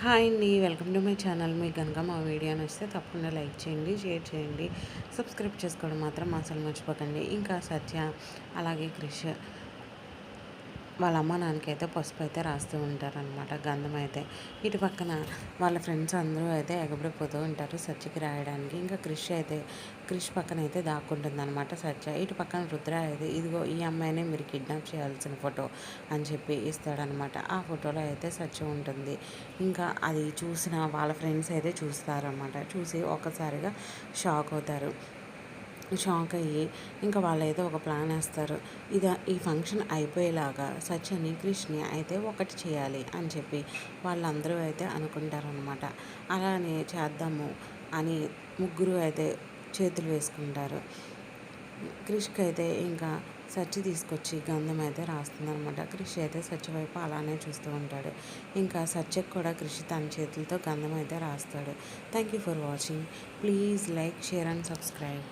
Hi అండి, welcome to my channel. మీకు కనుక మా వీడియో నచ్చితే తప్పకుండా లైక్ చేయండి, షేర్ చేయండి, సబ్స్క్రైబ్ చేసుకోవడం మాత్రం అసలు మర్చిపోకండి. ఇంకా సత్య అలాగే క్రిష్ వాళ్ళ అమ్మ నాన్నకైతే పసుపు అయితే రాస్తూ ఉంటారనమాట, గంధం అయితే. ఇటు పక్కన వాళ్ళ ఫ్రెండ్స్ అందరూ అయితే ఎగబడిపోతూ ఉంటారు సత్యకి రాయడానికి. ఇంకా క్రిష్ పక్కన అయితే దాక్కుంటుంది అనమాట సత్య. ఇటు పక్కన రుద్ర అయితే ఇదిగో ఈ అమ్మాయినే మీరు కిడ్నాప్ చేయాల్సిన ఫోటో అని చెప్పి ఇస్తాడనమాట. ఆ ఫోటోలో అయితే సత్య ఉంటుంది. ఇంకా అది చూసిన వాళ్ళ ఫ్రెండ్స్ అయితే చూస్తారనమాట. చూసి ఒక్కసారిగా షాక్ అవుతారు. షాక్ అయ్యి ఇంకా వాళ్ళైతే ఒక ప్లాన్ వేస్తారు. ఈ ఫంక్షన్ అయిపోయేలాగా సత్యని క్రిష్ని అయితే ఒకటి చేయాలి అని చెప్పి వాళ్ళందరూ అయితే అనుకుంటారనమాట. అలానే చేద్దాము అని ముగ్గురు అయితే చేతులు వేసుకుంటారు. క్రిష్కి అయితే ఇంకా సచ్చి తీసుకొచ్చి గంధం అయితే రాస్తుందనమాట. క్రిష్ అయితే సచ్చి వైపు అలానే చూస్తూ ఉంటాడు. ఇంకా సత్యకి కూడా క్రిష్ తన చేతులతో గంధం అయితే రాస్తాడు. Thank you for watching. Please like, share and subscribe.